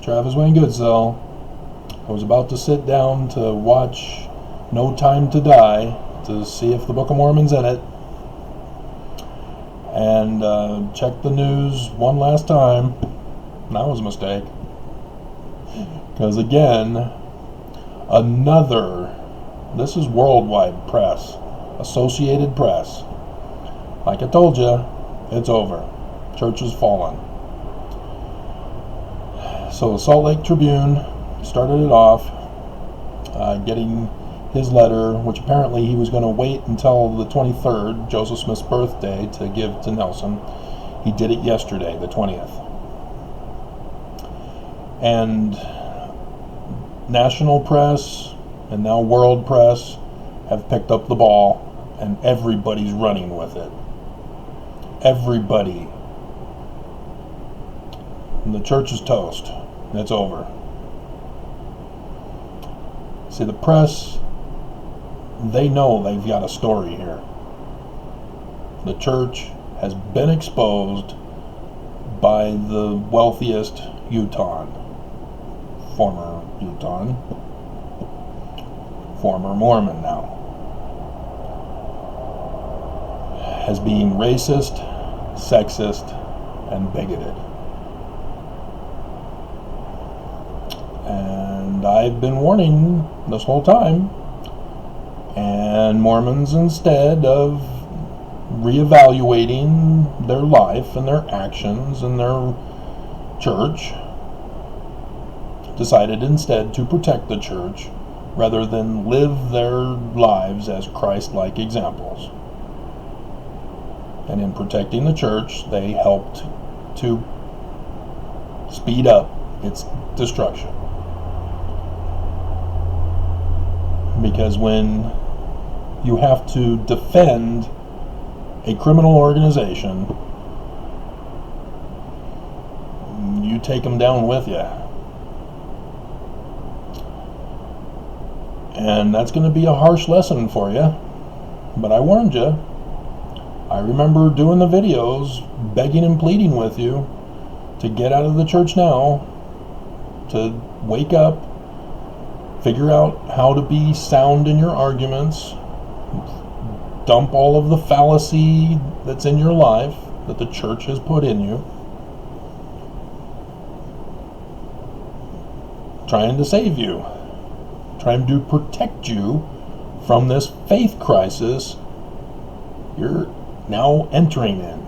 Travis Wayne Goodsell. I was about to sit down to watch No Time to Die to see if the Book of Mormon's in it, and check the news one last time. And that was a mistake, because again, this is worldwide press, Associated Press. Like I told you, it's over. Church has fallen. So the Salt Lake Tribune started it off, getting his letter, which apparently he was going to wait until the 23rd, Joseph Smith's birthday, to give to Nelson. He did it yesterday, the 20th. And national press and now world press have picked up the ball, and everybody's running with it. Everybody. And the church is toast. It's over. See, the press, they know they've got a story here. The church has been exposed by the wealthiest former Mormon now, as being racist, sexist, and bigoted. And I've been warning this whole time, and Mormons, instead of reevaluating their life and their actions and their church, decided instead to protect the church rather than live their lives as Christ-like examples. And in protecting the church, they helped to speed up its destruction. Because when you have to defend a criminal organization, you take them down with you. And that's going to be a harsh lesson for you. But I warned you. I remember doing the videos, begging and pleading with you to get out of the church now, to wake up, figure out how to be sound in your arguments, dump all of the fallacy that's in your life that the church has put in you, trying to save you, trying to protect you from this faith crisis you're now entering in.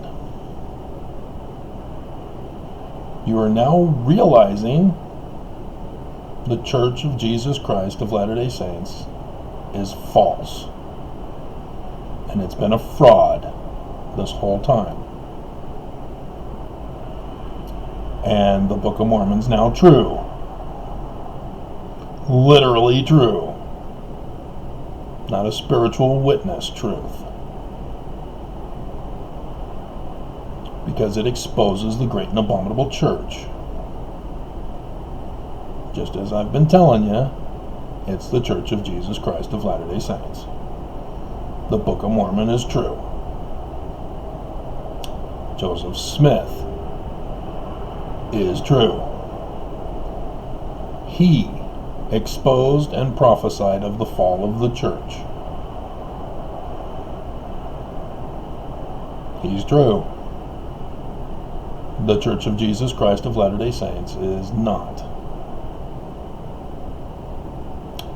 You are now realizing the Church of Jesus Christ of Latter-day Saints is false. And it's been a fraud this whole time. And the Book of Mormon's now true. Literally true. Not a spiritual witness truth. Because it exposes the great and abominable church. Just as I've been telling you, it's the Church of Jesus Christ of Latter-day Saints. The Book of Mormon is true. Joseph Smith is true. He exposed and prophesied of the fall of the church. He's true. The Church of Jesus Christ of Latter-day Saints is not.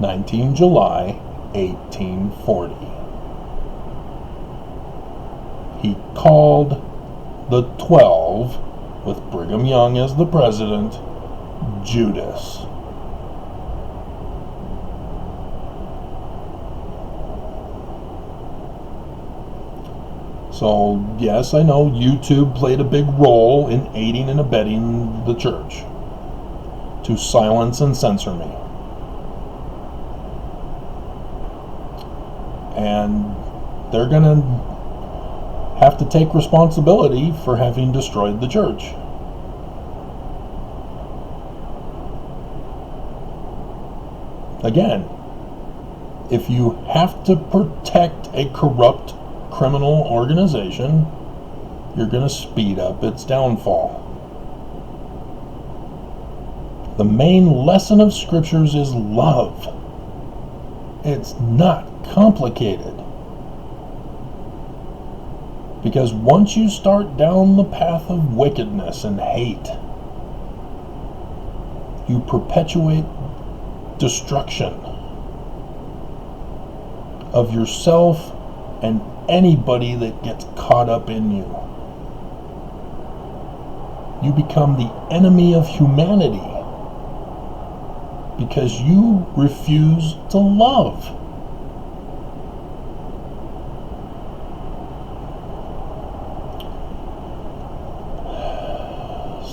19 July 1840. He called the 12, with Brigham Young as the president, Judas. So, yes, I know YouTube played a big role in aiding and abetting the church to silence and censor me. And they're going to have to take responsibility for having destroyed the church. Again, if you have to protect a corrupt criminal organization, you're going to speed up its downfall. The main lesson of scriptures is love. It's not complicated. Because once you start down the path of wickedness and hate, you perpetuate destruction of yourself and anybody that gets caught up in you. You become the enemy of humanity because you refuse to love.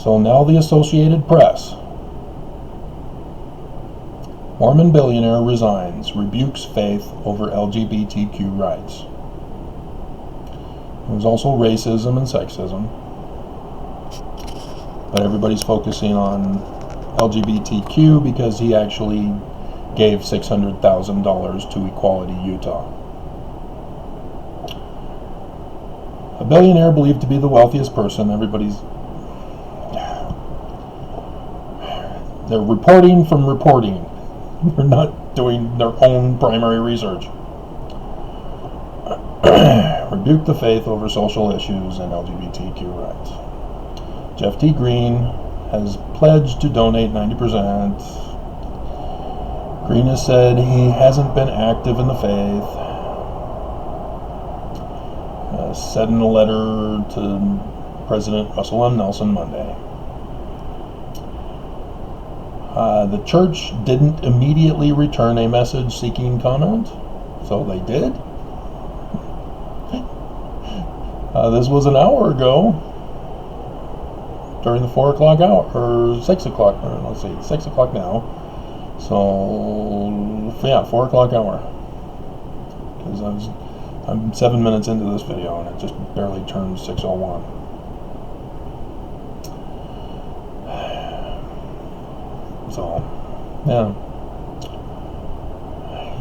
So now the Associated Press. Mormon billionaire resigns, rebukes faith over LGBTQ rights. There's also racism and sexism, but everybody's focusing on LGBTQ because he actually gave $600,000 to Equality Utah. A billionaire believed to be the wealthiest person. They're reporting from reporting. They're not doing their own primary research. Rebuke the faith over social issues and LGBTQ rights. Jeff T. Green has pledged to donate 90%. Green has said he hasn't been active in the faith. Said in a letter to President Russell M. Nelson Monday. The church didn't immediately return a message seeking comment, so they did. This was an hour ago, during the 4 o'clock hour, or 6 o'clock, or let's see, 6 o'clock now. So, yeah, 4 o'clock hour. Because I'm 7 minutes into this video and it just barely turned 6:01. So,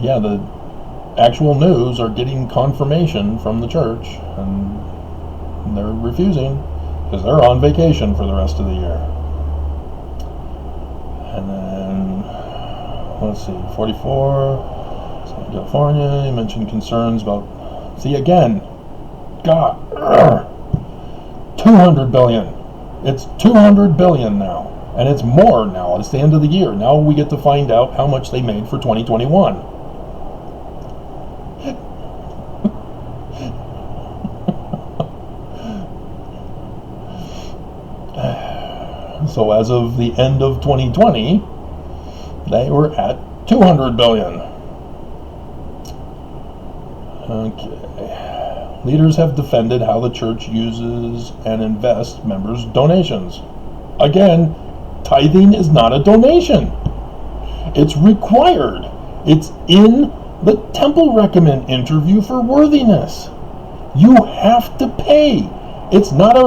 yeah, the actual news are getting confirmation from the church, and they're refusing because they're on vacation for the rest of the year. And then, let's see, 44, Southern California, you mentioned concerns about, see again, God, 200 billion. It's 200 billion now. And it's more now. It's the end of the year. Now we get to find out how much they made for 2021. So as of the end of 2020, they were at 200 billion. Okay. Leaders have defended how the church uses and invests members' donations. Again, tithing is not a donation. It's required. It's in the temple recommend interview for worthiness. You have to pay. It's not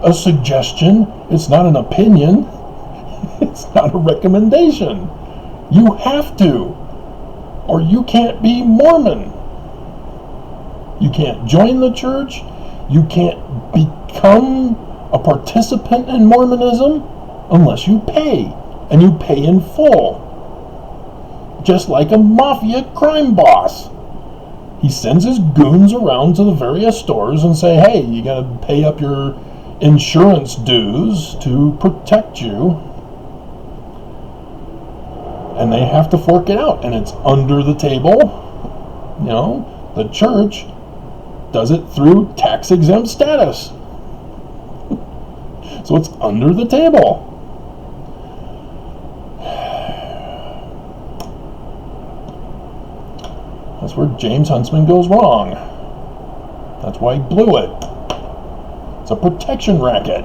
a suggestion. It's not an opinion. It's not a recommendation. You have to, or you can't be Mormon. You can't join the church. You can't become a participant in Mormonism unless you pay, and you pay in full. Just like a mafia crime boss. He sends his goons around to the various stores and say, hey, you gotta pay up your insurance dues to protect you. And they have to fork it out, and it's under the table. You know, the church does it through tax-exempt status. So it's under the table. That's where James Huntsman goes wrong. That's why he blew it. It's a protection racket.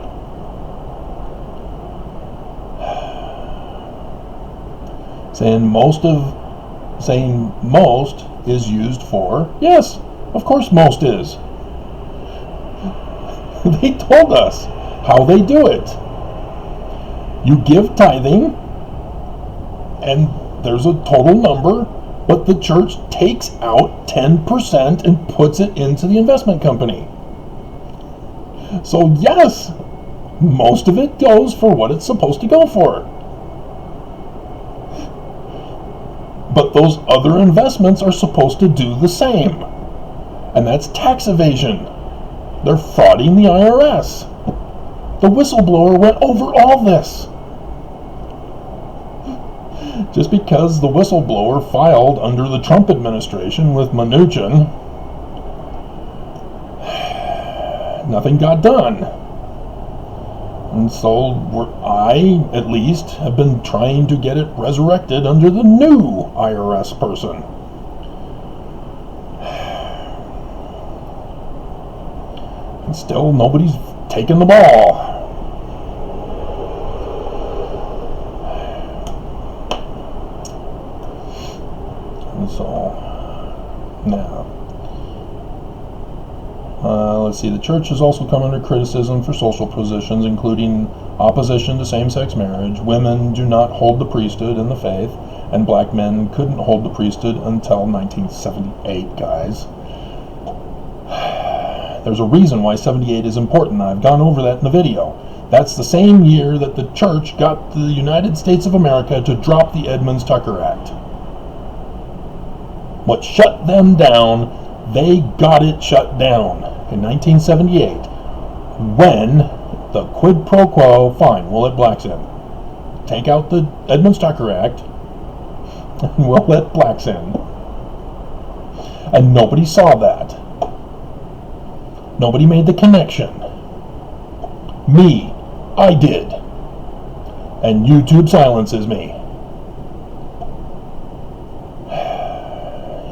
Saying most is used for, yes, of course most is. They told us how they do it. You give tithing, and there's a total number, but the church takes out 10% and puts it into the investment company. So yes, most of it goes for what it's supposed to go for. But those other investments are supposed to do the same. And that's tax evasion. They're frauding the IRS. The whistleblower went over all this. Just because the whistleblower filed under the Trump administration with Mnuchin, nothing got done. And so I, at least, have been trying to get it resurrected under the new IRS person. And still, nobody's taken the ball. And so, now, let's see, the church has also come under criticism for social positions, including opposition to same-sex marriage. Women do not hold the priesthood in the faith, and black men couldn't hold the priesthood until 1978, guys. There's a reason why 78 is important. I've gone over that in the video. That's the same year that the church got the United States of America to drop the Edmunds-Tucker Act. What shut them down, they got it shut down in 1978, when the quid pro quo, fine, we'll let blacks in. Take out the Edmunds-Tucker Act, and we'll let blacks in. And nobody saw that. Nobody made the connection. Me, I did. And YouTube silences me.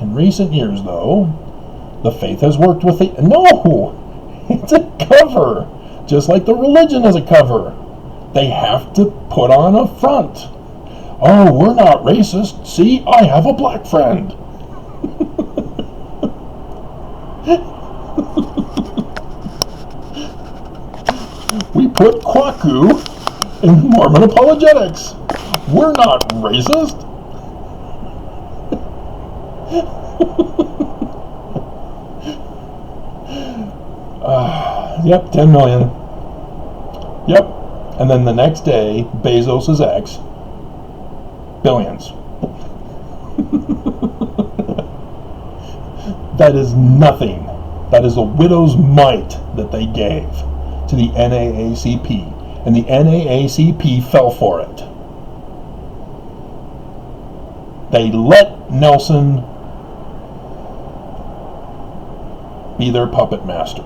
In recent years, though, the faith has worked with the... No! It's a cover! Just like the religion is a cover. They have to put on a front. Oh, we're not racist. See, I have a black friend. We put Kwaku in Mormon apologetics. We're not racist. Yep, 10 million. Yep. And then the next day, Bezos' ex, billions. That is nothing. That is a widow's mite that they gave to the NAACP. And the NAACP fell for it. They let Nelson be their puppet master.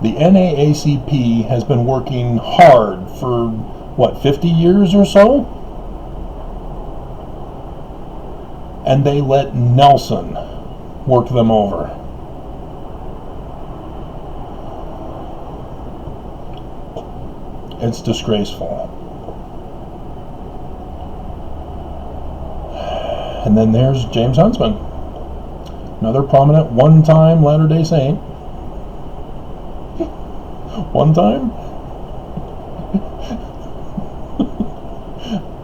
The NAACP has been working hard for, what, 50 years or so? And they let Nelson work them over. It's disgraceful. And then there's James Huntsman, another prominent one-time Latter-day Saint. One time?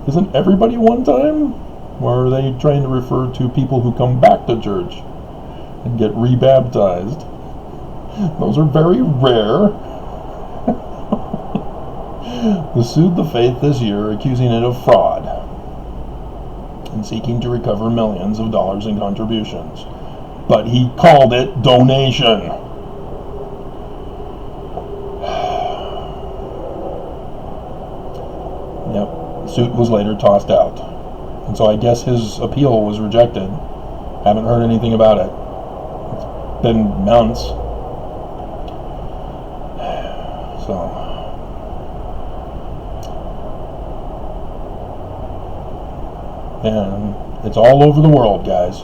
Isn't everybody one time? Or are they trying to refer to people who come back to church and get rebaptized? Those are very rare. Who sued the faith this year, accusing it of fraud and seeking to recover millions of dollars in contributions. But he called it donation. Yep, the suit was later tossed out. And so I guess his appeal was rejected. Haven't heard anything about it. It's been months. So... and it's all over the world, guys.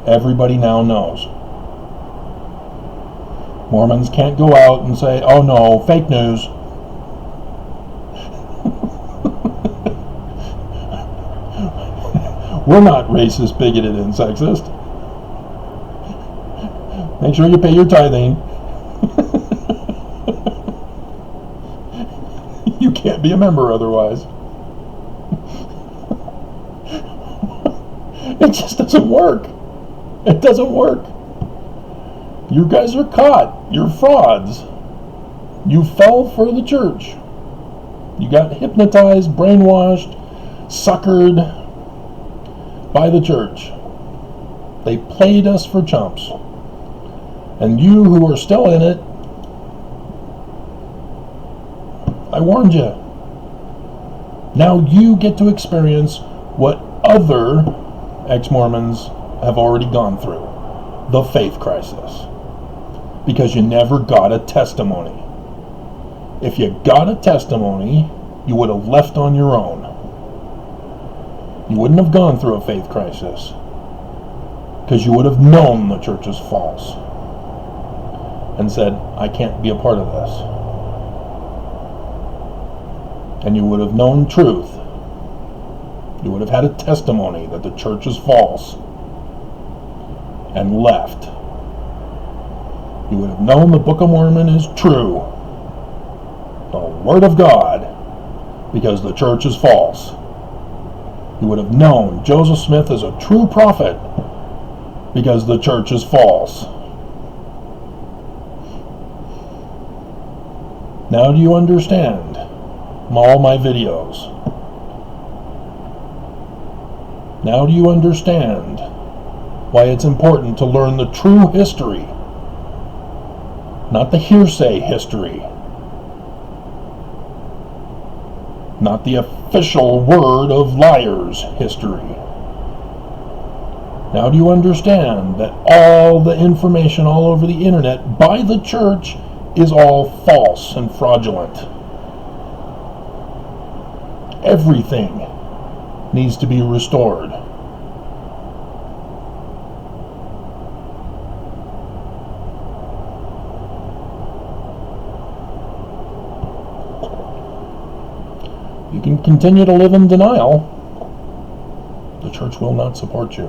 Everybody now knows. Mormons can't go out and say, oh no, fake news. We're not racist, bigoted, and sexist. Make sure you pay your tithing. You can't be a member otherwise. It just doesn't work. It doesn't work. You guys are caught. You're frauds. You fell for the church. You got hypnotized, brainwashed, suckered by the church. They played us for chumps. And you who are still in it, I warned you. Now you get to experience what other ex-Mormons have already gone through. The faith crisis. Because you never got a testimony. If you got a testimony, you would have left on your own. You wouldn't have gone through a faith crisis. Because you would have known the church is false. And said, I can't be a part of this. And you would have known truth. You would have had a testimony that the church is false. And left. You would have known the Book of Mormon is true. The Word of God. Because the church is false. You would have known Joseph Smith is a true prophet. Because the church is false. Now do you understand all my videos? Now do you understand why it's important to learn the true history, not the hearsay history, not the official word of liars history? Now do you understand that all the information all over the internet by the church is all false and fraudulent? Everything needs to be restored. You can continue to live in denial. The church will not support you.